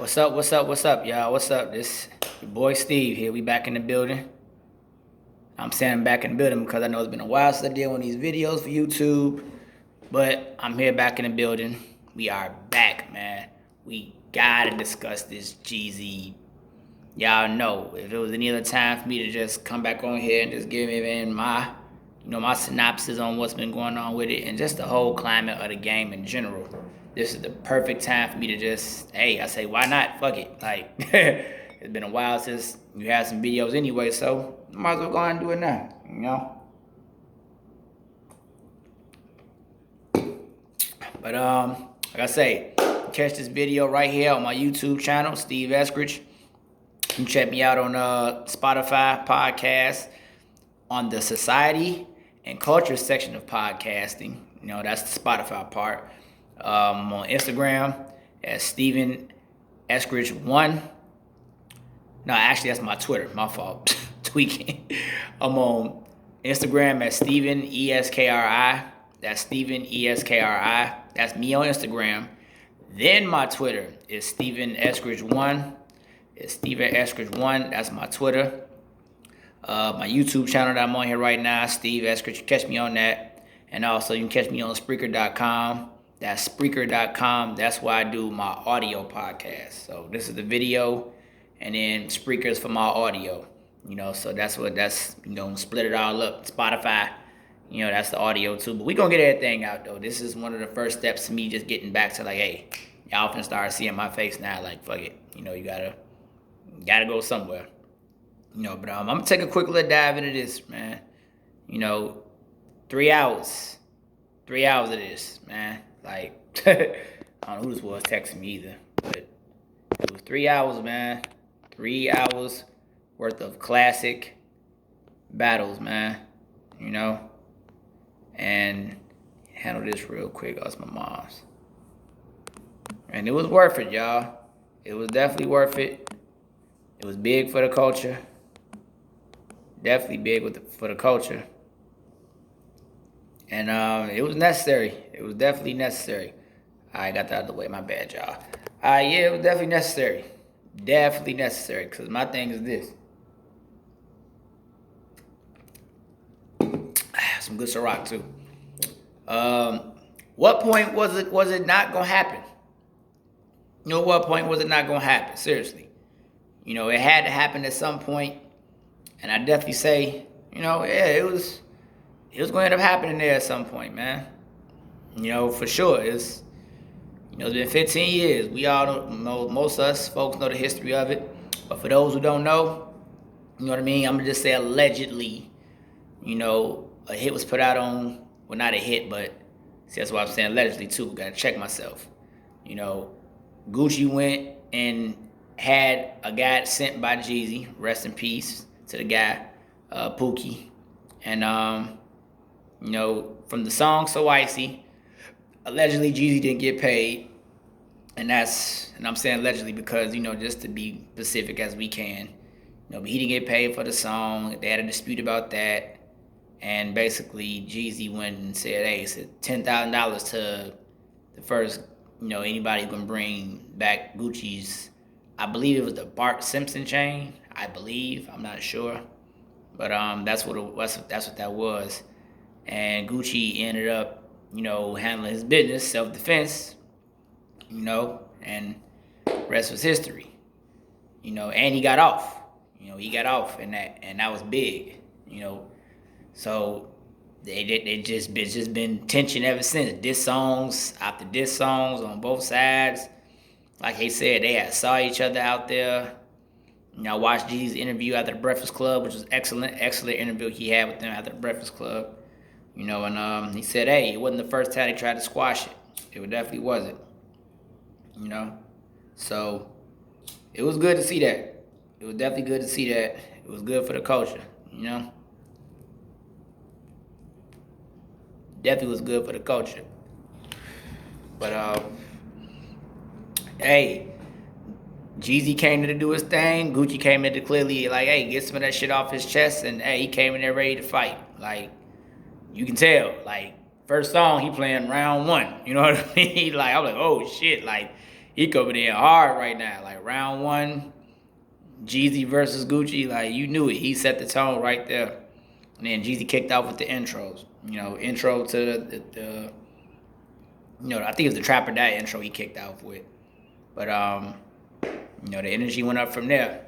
What's up? What's up, y'all? What's up? This your boy Steve here. We back in the building. I'm saying I'm back in the building because I know it's been a while since I did one of these videos for YouTube. But I'm here back in the building. We are back, man. We gotta discuss this Jeezy. Y'all know if it was any other time for me to just come back on here and just give it my synopsis on what's been going on with it and just the whole climate of the game in general. This is the perfect time for me to just, hey, I say, why not? Fuck it. Like, it's been a while since you had some videos anyway, so I might as well go ahead and do it now, you know? But, like I say, catch this video right here on my YouTube channel, Steve Eskridge. You can check me out on Spotify podcast on the society and culture section of podcasting. You know, that's the Spotify part. On Instagram at Steven Eskridge 1. No, actually, that's my Twitter. My fault. Tweaking. I'm on Instagram at Steven ESKRI. That's Steven ESKRI. That's me on Instagram. Then my Twitter is Steven Eskridge 1. It's Steven Eskridge 1. That's my Twitter. My YouTube channel that I'm on here right now, Steve Eskridge. You catch me on that. And also, you can catch me on Spreaker.com. That's Spreaker.com. That's where I do my audio podcast. So this is the video, and then Spreaker is for my audio. You know, so that's split it all up. Spotify, you know, that's the audio too. But we gonna get everything out though. This is one of the first steps to me just getting back to like, hey, y'all can start seeing my face now. Like, fuck it. You know, you gotta go somewhere. You know, but I'm gonna take a quick little dive into this, man. You know, 3 hours. 3 hours of this, man. Like, I don't know who this was texting me either, but it was 3 hours, man. 3 hours worth of classic battles, man. You know? And handle this real quick. Oh, it's my mom's. And it was worth it, y'all. It was definitely worth it. It was big for the culture. Definitely big for the culture. And it was necessary. It was definitely necessary. I got that out of the way. My bad, y'all. Yeah, it was definitely necessary. Definitely necessary. Because my thing is this. Some good Ciroc, too. What point was it not going to happen? You know, what point was it not going to happen? Seriously. You know, it had to happen at some point. And I definitely say, you know, yeah, it was going to end up happening there at some point, man. You know, for sure. It's been 15 years. We all know, most of us folks know the history of it. But for those who don't know, you know what I mean? I'm going to just say allegedly, you know, a hit was put out on, well, not a hit, but see, that's why I'm saying allegedly too. Got to check myself. You know, Gucci went and had a guy sent by Jeezy, rest in peace to the guy, Pookie. And, you know, from the song So Icy, allegedly Jeezy didn't get paid. And I'm saying allegedly because, you know, just to be specific as we can. You know, but he didn't get paid for the song. They had a dispute about that. And basically Jeezy went and said, hey, it's $10,000 to the first, you know, anybody who can bring back Gucci's, I believe it was the Bart Simpson chain. I believe. I'm not sure. But that's what that was. And Gucci ended up, you know, handling his business, self-defense, you know, and rest was history. You know, and he got off. You know, he got off and that was big, you know. So they just been tension ever since. Diss songs after diss songs on both sides. Like he said, they had saw each other out there. You know, I watched Jeezy's interview after the Breakfast Club, which was excellent interview he had with them after the Breakfast Club. You know, and he said, hey, it wasn't the first time they tried to squash it. It definitely wasn't. You know? So, it was good to see that. It was definitely good to see that. It was good for the culture, you know? Definitely was good for the culture. But, hey, Jeezy came in to do his thing. Gucci came in to clearly, like, hey, get some of that shit off his chest. And, hey, he came in there ready to fight. Like, you can tell. Like, first song, he playing round one. You know what I mean? Like, I'm like, oh, shit. Like, he coming in hard right now. Like round one, Jeezy versus Gucci, like you knew it. He set the tone right there. And then Jeezy kicked off with the intros. Intro to the I think it was the Trap or Die intro he kicked off with. But the energy went up from there.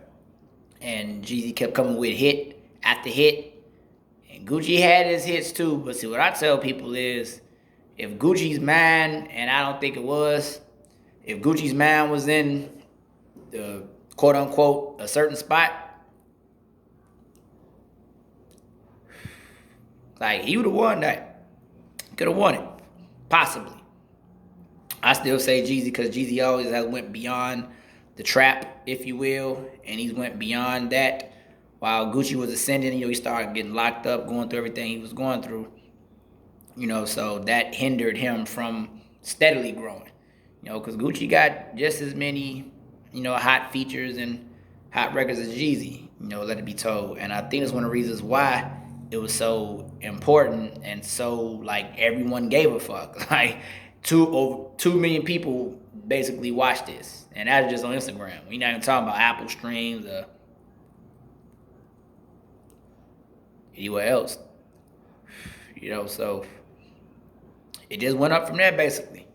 And Jeezy kept coming with hit after hit. And Gucci had his hits too. But see, what I tell people is, if Gucci's mind, and I don't think it was, if Gucci's mind was in the quote unquote a certain spot, like he would have won that. Could have won it. Possibly. I still say Jeezy because Jeezy always has went beyond the trap, if you will, and he's went beyond that. While Gucci was ascending, he started getting locked up, going through everything he was going through. So that hindered him from steadily growing. Because Gucci got just as many, hot features and hot records as Jeezy, let it be told. And I think that's one of the reasons why it was so important and so, like, everyone gave a fuck. Like, over 2 million people basically watched this. And that's just on Instagram. We're not even talking about Apple streams or anywhere else. So it just went up from there, basically.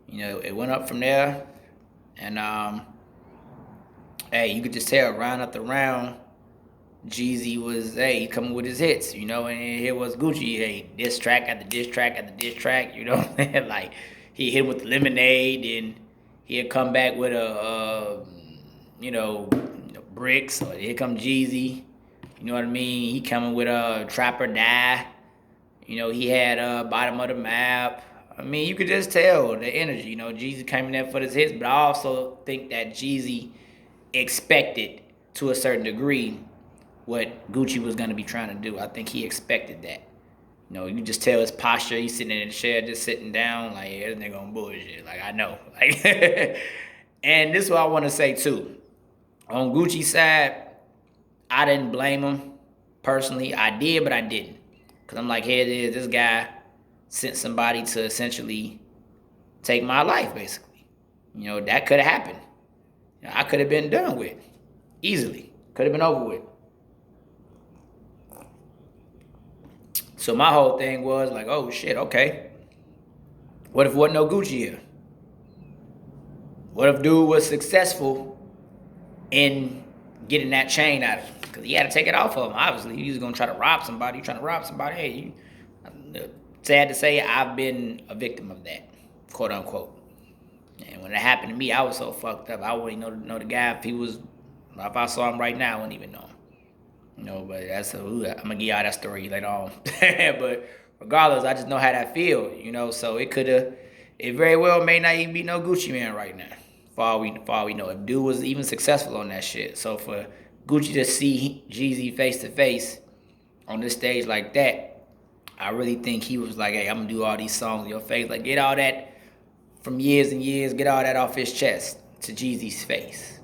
It went up from there. And, hey, you could just tell round after round, Jeezy was, he coming with his hits, and here was Gucci, hey, diss track after diss track after diss track, like, he hit with the Lemonade, and he'd come back with bricks, or here come Jeezy, you know what I mean? He coming with a Trap or Die, he had Bottom of the Map. I mean, you could just tell the energy, Jeezy came in there for his hits, but I also think that Jeezy expected, to a certain degree, what Gucci was going to be trying to do. I think he expected that. You just tell his posture. He's sitting in the chair, just sitting down, like, yeah, this nigga on bullshit. Like, I know. Like, and this is what I want to say, too. On Gucci's side, I didn't blame him. Personally, I did, but I didn't. Because I'm like, here it is. This guy sent somebody to essentially take my life, basically. That could have happened. I could have been done with. Easily. Could have been over with. So my whole thing was like, oh shit, okay. What if wasn't no Gucci here? What if dude was successful in getting that chain out of him? Because he had to take it off of him, obviously. He was going to try to rob somebody. You trying to rob somebody. Hey, sad to say, I've been a victim of that, quote unquote. And when it happened to me, I was so fucked up. I wouldn't know the guy if I saw him right now, I wouldn't even know him. But I'm going to give y'all that story later on. But regardless, I just know how that feel, so it very well may not even be no Gucci man right now, for all we know. If dude was even successful on that shit. So for Gucci to see Jeezy face to face on this stage like that, I really think he was like, hey, I'm going to do all these songs in your face. Like, get all that from years and years, get all that off his chest to Jeezy's face.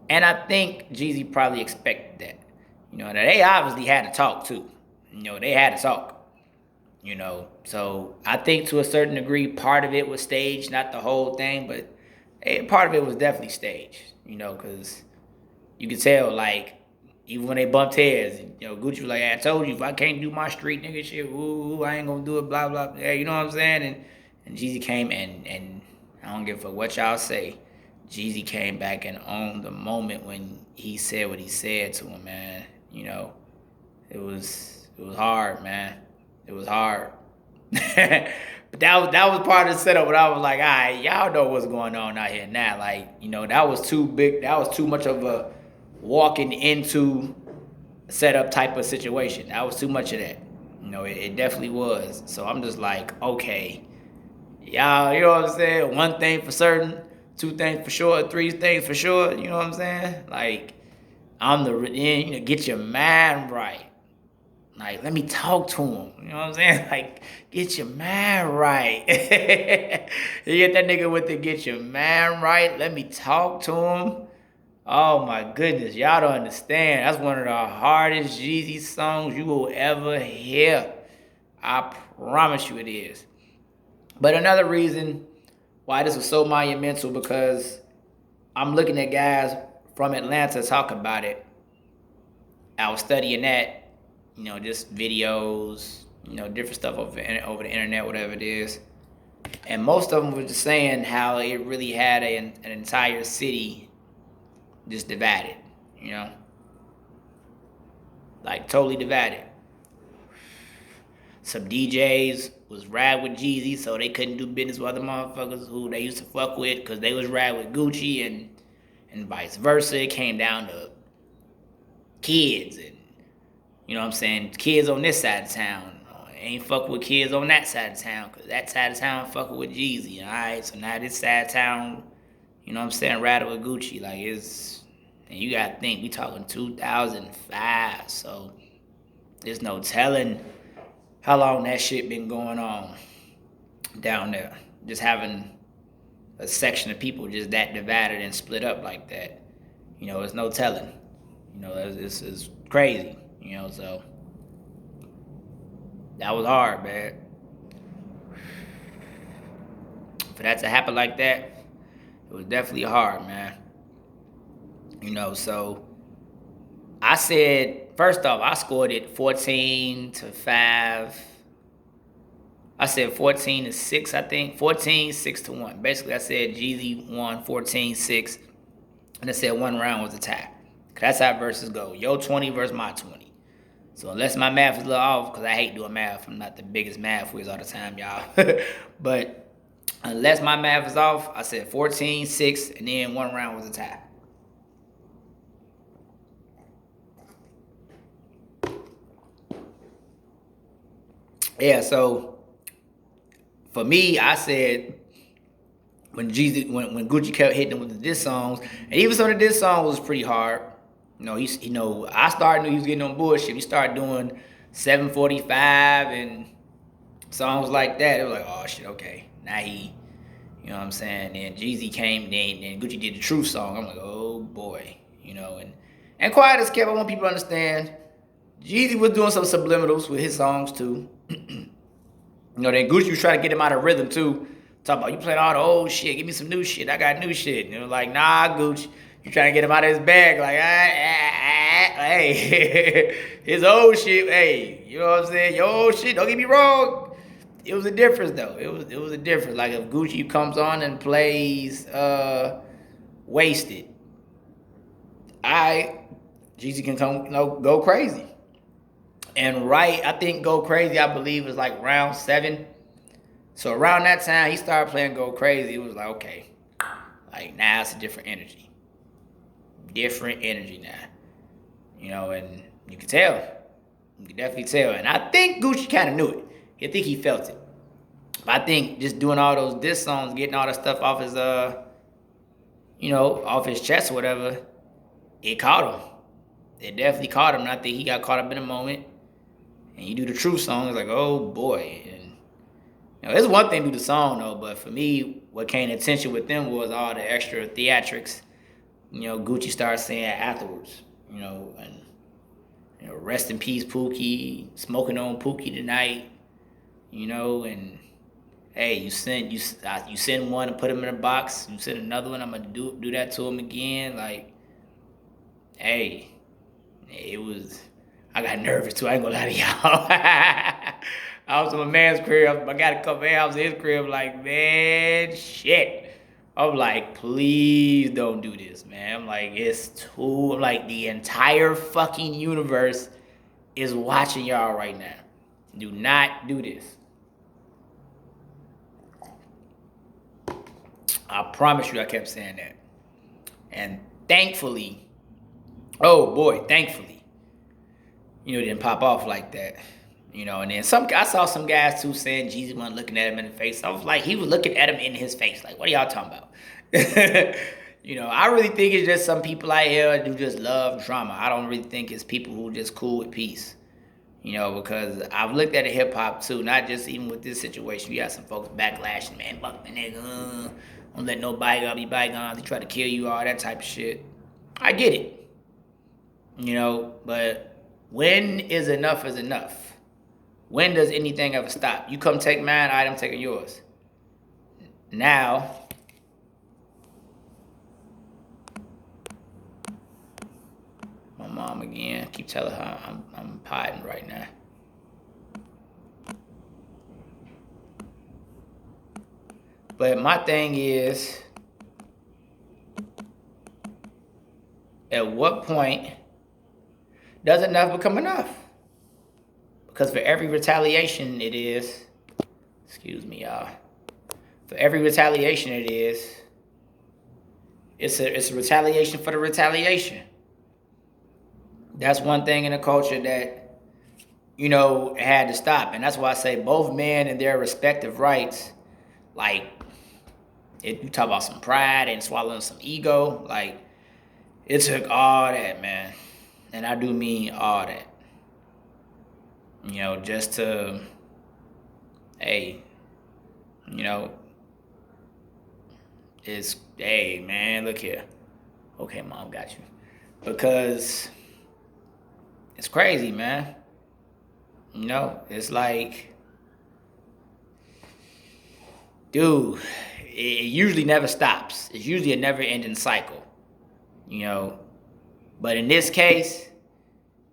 And I think Jeezy probably expected that. That they obviously had to talk too. They had to talk. So I think to a certain degree, part of it was staged, not the whole thing, but part of it was definitely staged. Because you could tell, like, even when they bumped heads, Gucci was like, I told you, if I can't do my street nigga shit, ooh, I ain't gonna do it, blah, blah. Yeah, you know what I'm saying? And Jeezy came and I don't give a fuck what y'all say. Jeezy came back and owned the moment when he said what he said to him, man. It was hard, man. It was hard. But that was part of the setup. But I was like, all right, y'all know what's going on out here now. Like, that was too big. That was too much of a walking into setup type of situation. That was too much of that. It definitely was. So I'm just like, okay, y'all, you know what I'm saying? One thing for certain, two things for sure, three things for sure. You know what I'm saying? Like, get your mind right. Like, let me talk to him. You know what I'm saying? Like, get your mind right. You get that nigga with the get your mind right. Let me talk to him. Oh my goodness, y'all don't understand. That's one of the hardest Jeezy songs you will ever hear. I promise you it is. But another reason why this was so monumental, because I'm looking at guys from Atlanta talk about it. I was studying that, just videos, different stuff over the internet, whatever it is. And most of them were just saying how it really had an entire city just divided, like totally divided. Some DJs was ride with Jeezy, so they couldn't do business with other motherfuckers who they used to fuck with, because they was ride with Gucci, and vice versa. It came down to kids, and kids on this side of town ain't fucking with kids on that side of town, because that side of town fucking with Jeezy. Alright, so now this side of town, riding with Gucci. Like, and you gotta think, we talking 2005, so there's no telling how long that shit been going on down there. Just having a section of people just that divided and split up like that. There's no telling. It's crazy. So that was hard, man. For that to happen like that, it was definitely hard, man. So I said, first off, I scored it 14-5. I said 14-6, I think. 14-6-1. Basically, I said Jeezy won 14-6. And I said one round was a tie. That's how Verzuz go. Your 20 versus my 20. So unless my math is a little off, because I hate doing math. I'm not the biggest math whiz all the time, y'all. But unless my math is off, I said 14-6, and then one round was a tie. Yeah, so for me, I said when Gucci kept hitting him with the diss songs, and even some of the diss songs was pretty hard. I started knew he was getting on bullshit. He started doing 745 and songs like that. It was like, oh shit, okay. Now he, Then Jeezy came, then Gucci did the Truth song. I'm like, oh boy, and quiet as kept. I want people to understand, Jeezy was doing some subliminals with his songs too. Then Gucci was trying to get him out of rhythm too. Talking about, you playing all the old shit, give me some new shit. I got new shit. Like, nah, Gucci. You trying to get him out of his bag, like, hey, his old shit, hey, you know what I'm saying? Your old shit, don't get me wrong. It was a difference though. It was a difference. Like if Gucci comes on and plays Wasted, Jeezy can come, go crazy. And I think Go Crazy, I believe, is like round 7. So around that time, he started playing Go Crazy. It was like, okay, like now it's a different energy. Different energy now. And you can tell. You can definitely tell. And I think Gucci kind of knew it. I think he felt it. But I think just doing all those diss songs, getting all that stuff off his, off his chest or whatever, it caught him. It definitely caught him. And I think he got caught up in the moment. And you do the Truth song, it's like, oh boy. And it's one thing to do the song though, but for me, what came to attention with them was all the extra theatrics. Gucci started saying afterwards, and rest in peace, Pookie, smoking on Pookie tonight, and hey, you send one and put him in a box, you send another one, I'm gonna do that to him again. Like, hey, I got nervous too, I ain't gonna lie to y'all. I was in my man's crib, I got a couple albums in his crib, like, man, shit. I'm like, please don't do this, man. I'm like, the entire fucking universe is watching y'all right now. Do not do this. I promise you, I kept saying that. And thankfully, it didn't pop off like that. And then I saw some guys too saying Jeezy wasn't looking at him in the face. I was like, he was looking at him in his face. Like, what are y'all talking about? I really think it's just some people out here who just love drama. I don't really think it's people who just cool with peace. Because I've looked at hip hop too, not just even with this situation. You got some folks backlashing, man, fuck the nigga, don't let no bygone be bygones. He try to kill you, all that type of shit. I get it. But when is enough is enough? When does anything ever stop? You come take mine, I'm taking yours. Now, mom again. Keep telling her I'm potting right now. But my thing is, at what point does enough become enough? Because for every retaliation it is, excuse me, y'all. For every retaliation it is, it's a retaliation for the retaliation. That's one thing in the culture that, you know, had to stop. And that's why I say both men in their respective rights, like, if you talk about some pride and swallowing some ego, like, it took all that, man. And I do mean all that. You know, just to, hey, you know, hey, man, look here. Okay, mom, got you. Because it's crazy, man. You know, it's like, dude, it usually never stops. It's usually a never-ending cycle, you know. But in this case,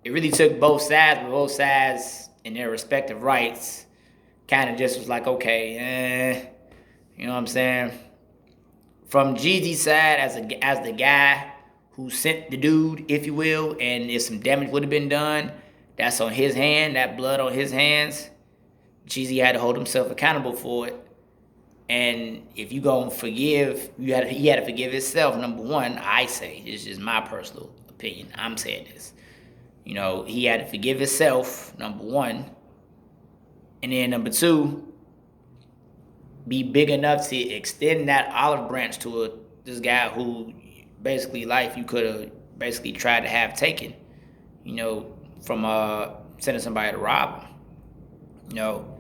it really took both sides, but both sides in their respective rights kind of just was like, okay, you know what I'm saying? From Jeezy's side, as the guy who sent the dude, if you will, and if some damage would have been done, that's on his hand, that blood on his hands. Jeezy had to hold himself accountable for it. And if you gonna forgive, he had to forgive himself. Number one, I say, this is just my personal opinion. I'm saying this. You know, he had to forgive himself, number one. And then number two, be big enough to extend that olive branch to this guy who basically life you could have basically tried to have taken, you know, from sending somebody to rob him. You know.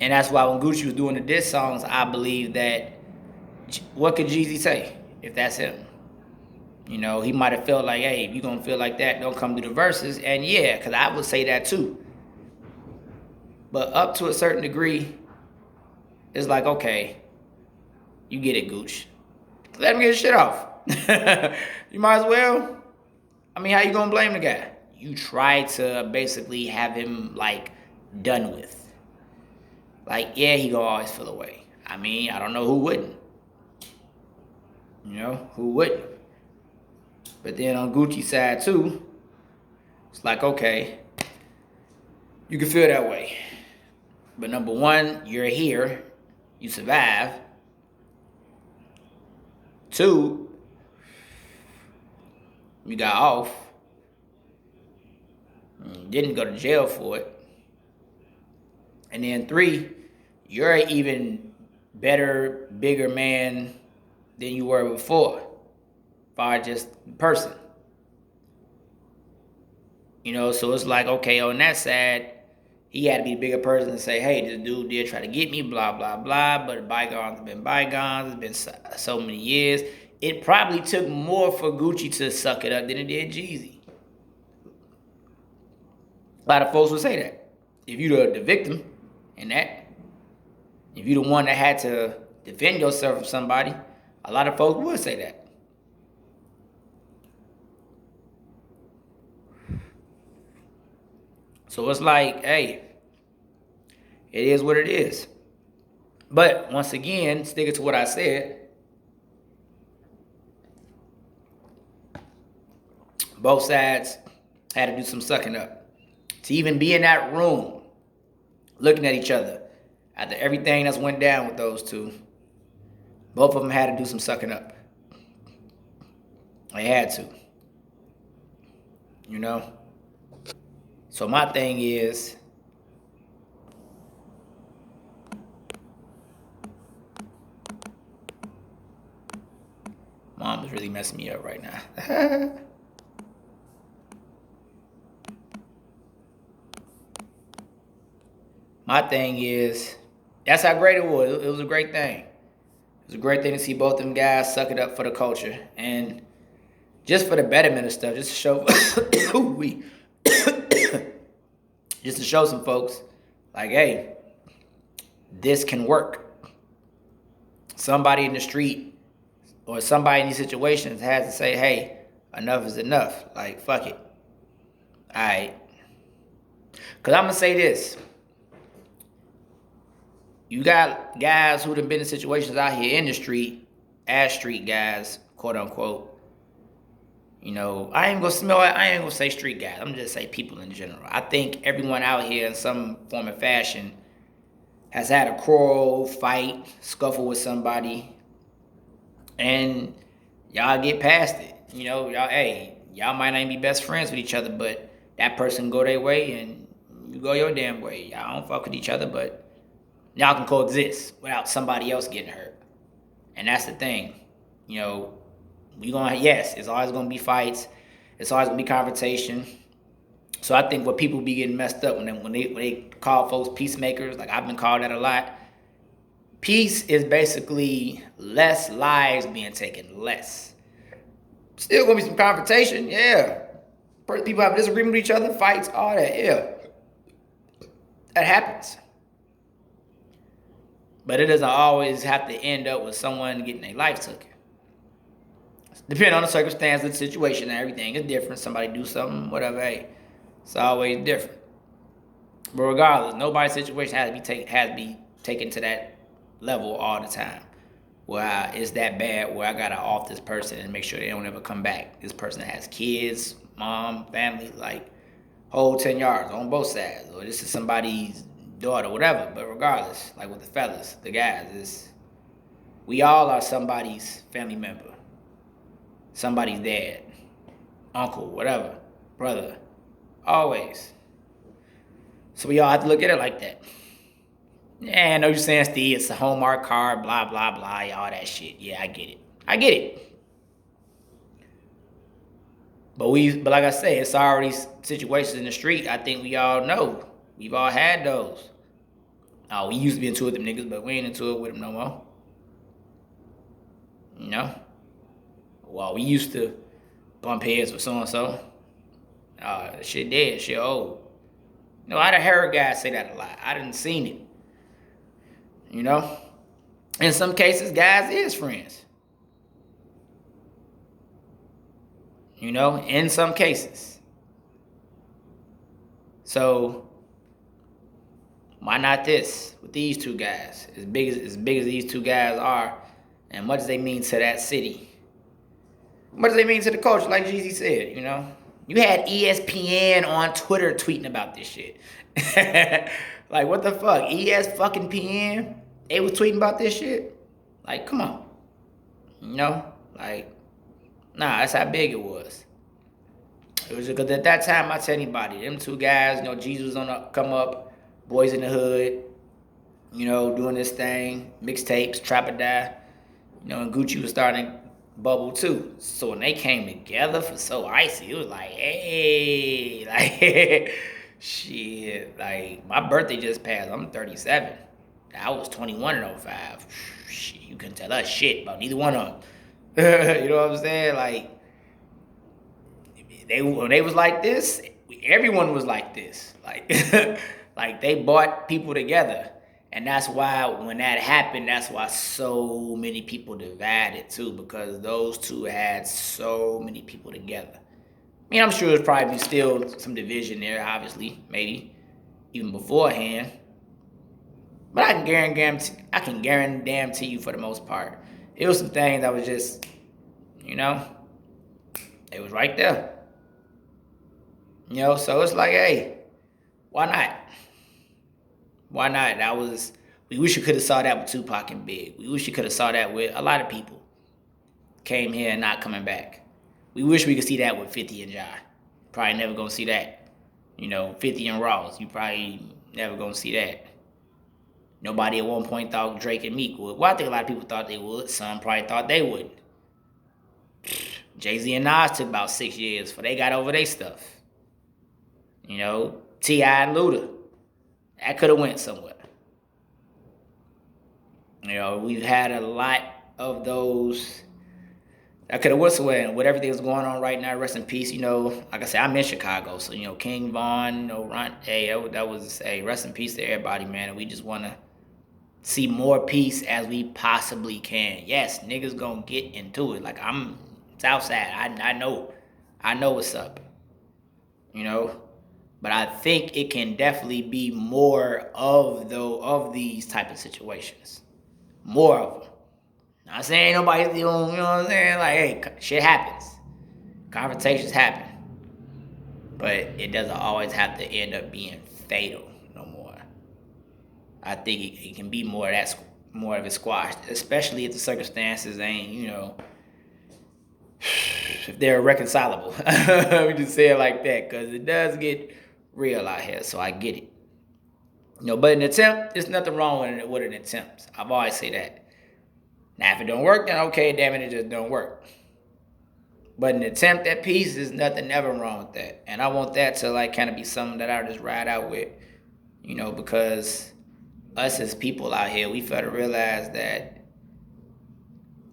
And that's why when Gucci was doing the diss songs, I believe that, what could Jeezy say if that's him? You know, he might have felt like, hey, if you're going to feel like that, don't come to the verses. And yeah, because I would say that too. But up to a certain degree, it's like, okay, you get it, Gooch. Let him get his shit off. You might as well. I mean, how you going to blame the guy? You try to basically have him, like, done with. Like, yeah, he gonna always feel away. I mean, I don't know who wouldn't. You know, who wouldn't? But then on Gucci's side too, it's like, okay, you can feel that way. But number one, you're here, you survive. Two, you got off. You didn't go to jail for it. And then three, you're an even better, bigger man than you were before. As far as just person. You know, so it's like, okay, on that side, he had to be a bigger person and say, hey, this dude did try to get me, blah, blah, blah, but bygones have been bygones. It's been so many years. It probably took more for Gucci to suck it up than it did Jeezy. A lot of folks would say that. If you're the victim in that, if you're the one that had to defend yourself from somebody, a lot of folks would say that. So it's like, hey, it is what it is. But once again, sticking to what I said, both sides had to do some sucking up. To even be in that room, looking at each other, after everything that's went down with those two, both of them had to do some sucking up. They had to. You know? So my thing is, mom is really messing me up right now. My thing is, that's how great it was. It was a great thing. It was a great thing to see both them guys suck it up for the culture. And just for the betterment of stuff, just to show just to show some folks, like, hey, this can work. Somebody in the street or somebody in these situations has to say, hey, enough is enough. Like, fuck it. Alright. Because I'm going to say this. You got guys who have been in situations out here in the street, as street guys, quote unquote. You know, I ain't gonna say street guys. I'm gonna just say people in general. I think everyone out here in some form of fashion has had a quarrel, fight, scuffle with somebody, and y'all get past it. You know, y'all might not even be best friends with each other, but that person go their way and you go your damn way. Y'all don't fuck with each other, but y'all can coexist without somebody else getting hurt. And that's the thing. You know, it's always gonna be fights. It's always gonna be confrontation. So I think what people be getting messed up when they call folks peacemakers, like I've been called that a lot. Peace is basically less lives being taken, less. Still gonna be some confrontation, yeah. People have disagreement with each other, fights, all that, yeah. That happens. But it doesn't always have to end up with someone getting their life taken. Depending on the circumstance of the situation and everything is different. Somebody do something, whatever, hey, it's always different. But regardless, nobody's situation has to be taken to that level all the time. Where it's that bad where I gotta off this person and make sure they don't ever come back. This person has kids, mom, family, like whole 10 yards on both sides. Or this is somebody's daughter, whatever. But regardless, like with the fellas, the guys, we all are somebody's family member. Somebody's dad, uncle, whatever, brother, always. So we all have to look at it like that. Yeah, I know you're saying, Steve, it's a Hallmark card, blah, blah, blah, all that shit. Yeah, I get it. But like I say, it's already situations in the street. I think we all know. We've all had those. Oh, we used to be into it with them niggas, but we ain't into it with them no more. You know? Well, we used to bump heads with so-and-so. Shit dead, shit old. You know, I done heard guys say that a lot. I done seen it. You know? In some cases, guys is friends. You know, in some cases. So, why not this with these two guys? As big as these two guys are, and much as they mean to that city. What does it mean to the culture? Like Jeezy said, you know, you had ESPN on Twitter tweeting about this shit. Like, what the fuck? fucking PN? They was tweeting about this shit? Like, come on. You know? Like, nah, that's how big it was. It was because at that time, I tell anybody, them two guys, you know, Jeezy was on the come up, Boys in the Hood, you know, doing this thing, mixtapes, Trap or Die, you know, and Gucci was starting bubble too. So when they came together for So Icy, it was like, hey, like, shit, like, my birthday just passed. I'm 37. I was 21 in 05. Shit, you couldn't tell us shit about neither one of them. You know what I'm saying? Like, when they was like this, everyone was like this. Like, like they brought people together. And that's why when that happened, that's why so many people divided too, because those two had so many people together. I mean, I'm sure there's probably still some division there, obviously, maybe even beforehand. But I can guarantee you for the most part, it was some things that was just, you know, it was right there. You know, so it's like, hey, why not? Why not? We wish you could have saw that with Tupac and Big. We wish you could have saw that with a lot of people. Came here and not coming back. We wish we could see that with 50 and Jai. Probably never gonna see that. You know, 50 and Ross. You probably never gonna see that. Nobody at one point thought Drake and Meek would. Well, I think a lot of people thought they would. Some probably thought they wouldn't. Jay-Z and Nas took about 6 years before they got over their stuff. You know, T.I. and Luda. That could have went somewhere. You know, we've had a lot of those that could have went somewhere. And with everything that's going on right now, rest in peace. You know, like I said, I'm in Chicago. So, you know, King Von, you know, Ron, rest in peace to everybody, man. And we just want to see more peace as we possibly can. Yes, niggas gonna get into it. Like, I'm Southside. I know what's up. You know? But I think it can definitely be more of these type of situations. More of them. Not saying nobody's doing, you know what I'm saying? Like, hey, shit happens. Confrontations happen. But it doesn't always have to end up being fatal no more. I think it can be more of a squash, especially if the circumstances ain't, if they're irreconcilable. We just say it like that, because it does get real out here, so I get it. But an attempt, there's nothing wrong with an attempt. I've always say that. Now, if it don't work, then okay, damn it just don't work. But an attempt at peace is nothing ever wrong with that. And I want that to like kind of be something that I just ride out with, because us as people out here, we fail to realize that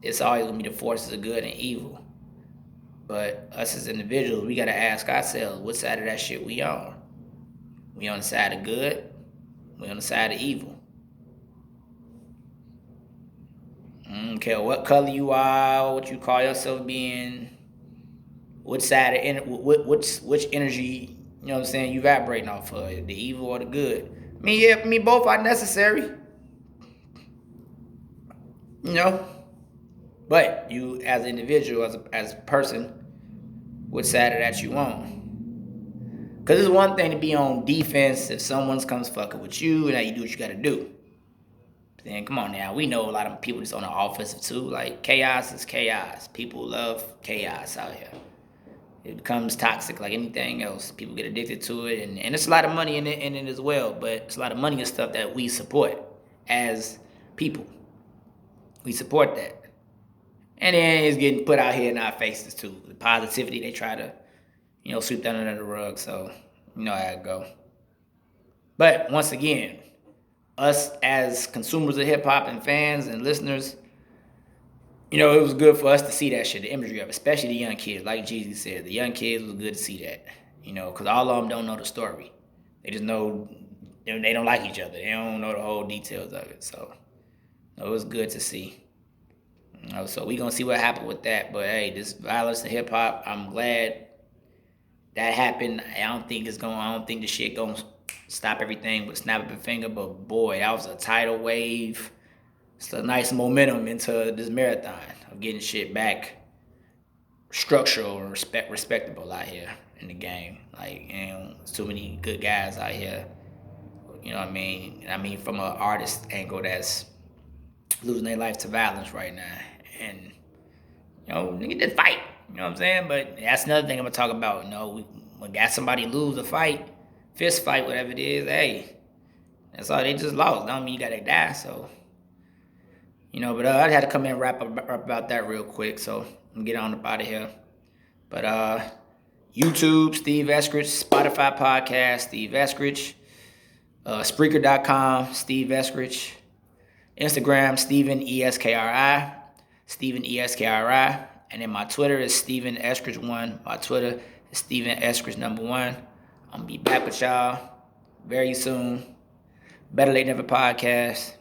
it's always gonna be the forces of good and evil. But us as individuals, we gotta ask ourselves, what side of that shit we on? We on the side of good? We on the side of evil? I don't care what color you are, what you call yourself being, which side of which energy, you vibrating off of, the evil or the good. Me both are necessary. But you as an individual, as a person, which side of that you on? Because it's one thing to be on defense if someone comes fucking with you and you do what you gotta do. But then come on now, we know a lot of people just on the offensive too. Like, chaos is chaos. People love chaos out here. It becomes toxic like anything else. People get addicted to it, and there's a lot of money in it as well. But it's a lot of money and stuff that we support as people. We support that. And then it's getting put out here in our faces too. The positivity they try to, sweep that under the rug. So, you know how it go. But once again, us as consumers of hip hop and fans and listeners, it was good for us to see that shit, the imagery of it, especially the young kids. Like Jeezy said, the young kids was good to see that, because all of them don't know the story. They just know they don't like each other. They don't know the whole details of it. So it was good to see. So we gonna see what happened with that. But hey, this violence in hip hop, I'm glad that happened. I don't think the shit gonna stop everything with snap of a finger. But boy, that was a tidal wave. It's a nice momentum into this marathon of getting shit back structural and respectable out here in the game. Like, there's too many good guys out here. You know what I mean? I mean, from an artist angle that's losing their life to violence right now. And, nigga just fight. You know what I'm saying? But that's another thing I'm going to talk about. We got somebody lose a fight, fist fight, whatever it is, hey, that's all. They just lost. Don't mean you got to die, so... but I had to come in and rap about that real quick, so I'm going to get on up out of here. But YouTube, Steve Eskridge, Spotify podcast, Steve Eskridge, Spreaker.com, Steve Eskridge, Instagram, Steven ESKRI, Steven ESKRI, and then my Twitter is Steven Eskridge1. My Twitter is Steven Eskridge #1. I'm going to be back with y'all very soon. Better Late Never podcast.